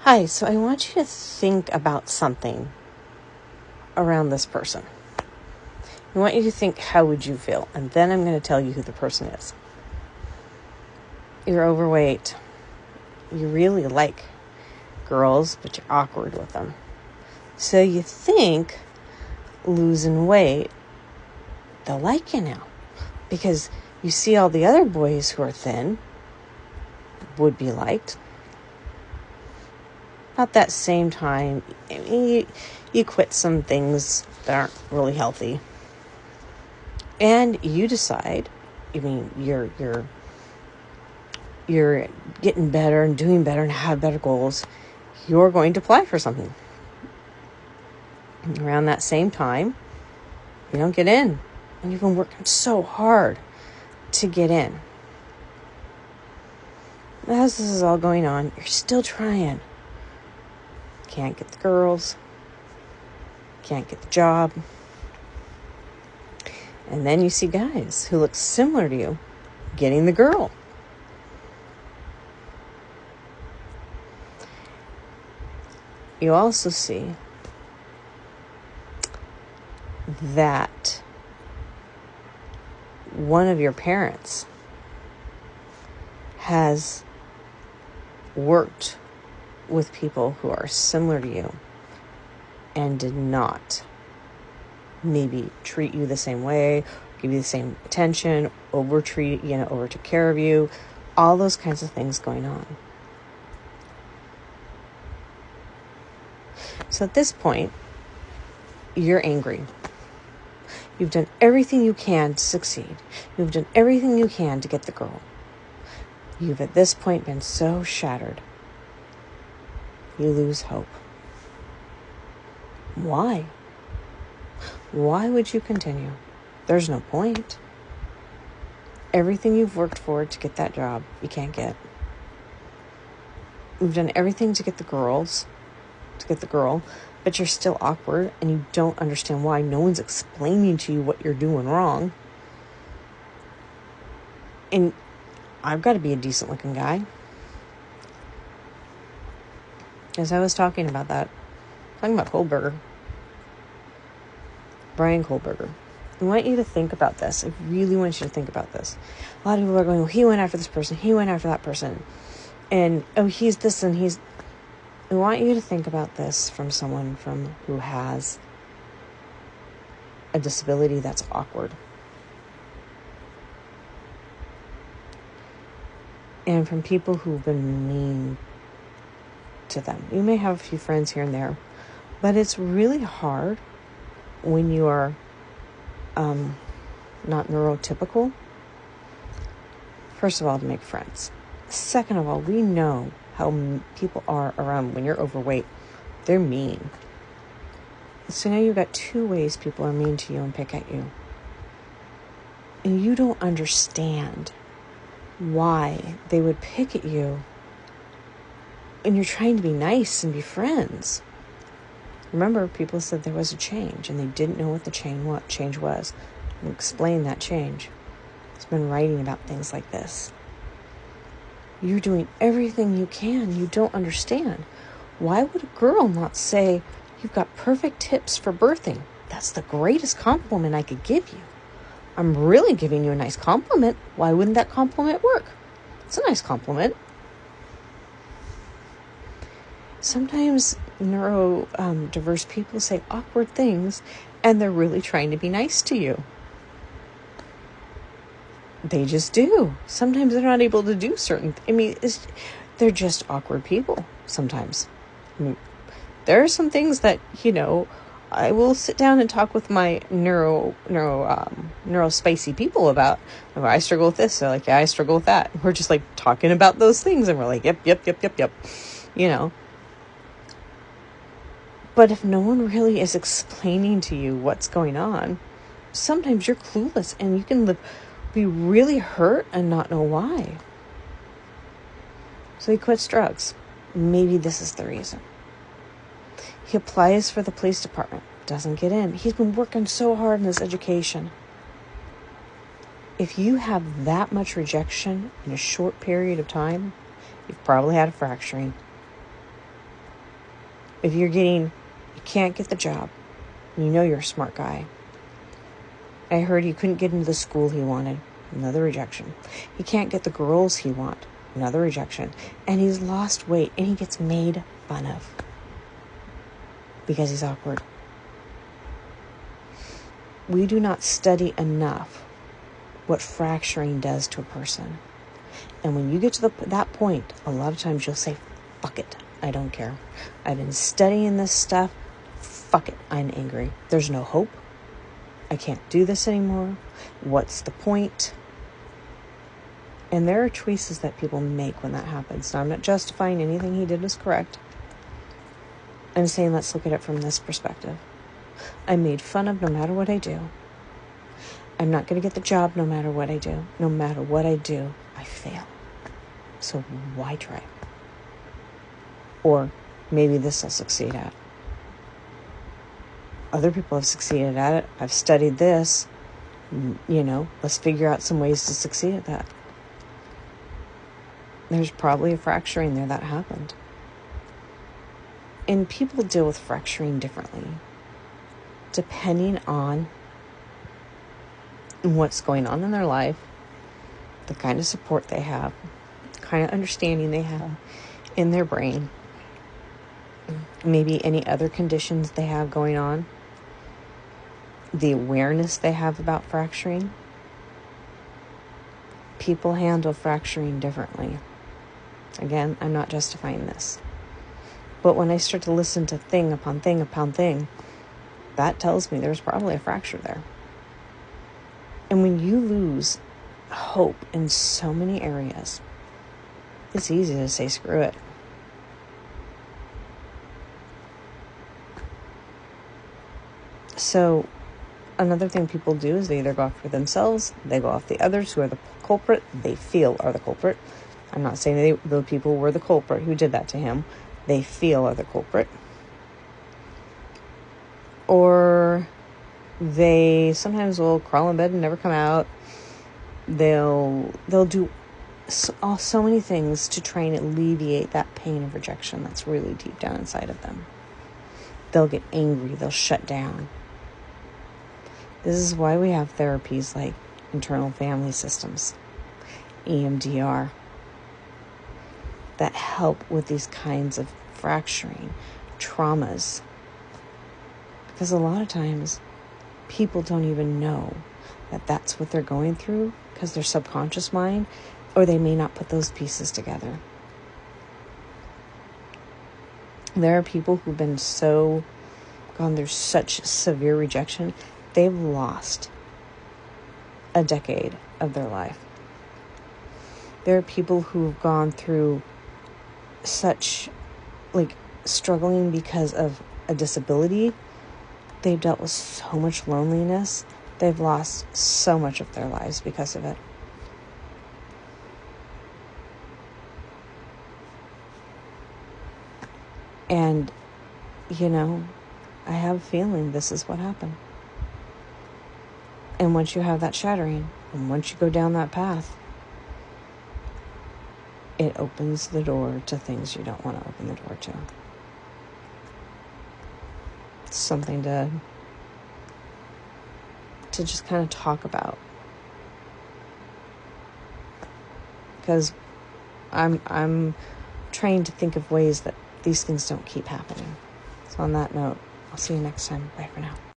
Hi, so I want you to think about something around this person. I want you to think, how would you feel? And then I'm going to tell you who the person is. You're overweight. You really like girls, but you're awkward with them. So you think losing weight, they'll like you now. Because you see all the other boys who are thin would be liked. About that same time, you quit some things that aren't really healthy. And you decide, you're getting better and doing better and have better goals. You're going to apply for something. Around that same time, you don't get in. And you've been working so hard to get in. As this is all going on, you're still trying. Can't get the girls. Can't get the job. And then you see guys who look similar to you getting the girl. You also see that one of your parents has worked with people who are similar to you and did not maybe treat you the same way, give you the same attention, over took care of you, all those kinds of things going on. So at this point, you're angry. You've done everything you can to succeed. You've done everything you can to get the girl. You've at this point been so shattered. You lose hope. Why? Why would you continue? There's no point. Everything you've worked for to get that job, you can't get. You've done everything to get the girl, but you're still awkward and you don't understand why. No one's explaining to you what you're doing wrong. And I've got to be a decent looking guy. As I was talking about Kohberger. Brian Kohberger. I want you to think about this. I really want you to think about this. A lot of people are going, well, he went after this person. He went after that person. And, he's this and he's... I want you to think about this from someone who has a disability that's awkward. And from people who've been mean to them. You may have a few friends here and there, but it's really hard when you are not neurotypical. First of all, to make friends. Second of all, we know how people are around when you're overweight. They're mean. So now you've got two ways people are mean to you and pick at you. And you don't understand why they would pick at you and you're trying to be nice and be friends. Remember, people said there was a change and they didn't know what the change was. And explain that change. He's been writing about things like this. You're doing everything you can. You don't understand. Why would a girl not say, you've got perfect hips for birthing? That's the greatest compliment I could give you. I'm really giving you a nice compliment. Why wouldn't that compliment work? It's a nice compliment. Sometimes neurodiverse people say awkward things and they're really trying to be nice to you. They just do. Sometimes they're not able to do they're just awkward people sometimes. There are some things that, I will sit down and talk with my neuro spicy people about. I struggle with this. They're like, yeah, I struggle with that. We're just like talking about those things and we're like, yep. But if no one really is explaining to you what's going on, sometimes you're clueless and you can be really hurt and not know why. So he quits drugs. Maybe this is the reason. He applies for the police department. Doesn't get in. He's been working so hard in his education. If you have that much rejection in a short period of time, you've probably had a fracturing. If you can't get the job, you know you're a smart guy. I heard he couldn't get into the school he wanted. Another rejection. He can't get the girls he wants. Another rejection. And he's lost weight and he gets made fun of because he's awkward. We do not study enough what fracturing does to a person. And when you get to that point, a lot of times you'll say, fuck it, I don't care. I've been studying this stuff. Fuck it, I'm angry. There's no hope. I can't do this anymore. What's the point? And there are choices that people make when that happens. Now, I'm not justifying anything he did was correct. I'm saying let's look at it from this perspective. I'm made fun of no matter what I do. I'm not going to get the job no matter what I do. No matter what I do, I fail. So why try? Or maybe this I'll succeed at. Other people have succeeded at it. I've studied this. Let's figure out some ways to succeed at that. There's probably a fracturing there that happened. And people deal with fracturing differently, depending on what's going on in their life, the kind of support they have, the kind of understanding they have in their brain, maybe any other conditions they have going on, the awareness they have about fracturing. People handle fracturing differently. Again, I'm not justifying this. But when I start to listen to thing upon thing upon thing, that tells me there's probably a fracture there. And when you lose hope in so many areas, it's easy to say, screw it. So another thing people do is they either go after themselves, they go after the others who are the culprit, they feel are the culprit. I'm not saying the people were the culprit who did that to him. They feel are the culprit. Or they sometimes will crawl in bed and never come out. They'll do so many things to try and alleviate that pain of rejection that's really deep down inside of them. They'll get angry. They'll shut down. This is why we have therapies like internal family systems, EMDR, that help with these kinds of fracturing, traumas. Because a lot of times, people don't even know that that's what they're going through because their subconscious mind, or they may not put those pieces together. There are people who've been gone through such severe rejection, they've lost a decade of their life. There are people who've gone through such, struggling because of a disability. They've dealt with so much loneliness. They've lost so much of their lives because of it. And, I have a feeling this is what happened. And once you have that shattering, and once you go down that path, it opens the door to things you don't want to open the door to. It's something to just kind of talk about. Because I'm trying to think of ways that these things don't keep happening. So on that note, I'll see you next time. Bye for now.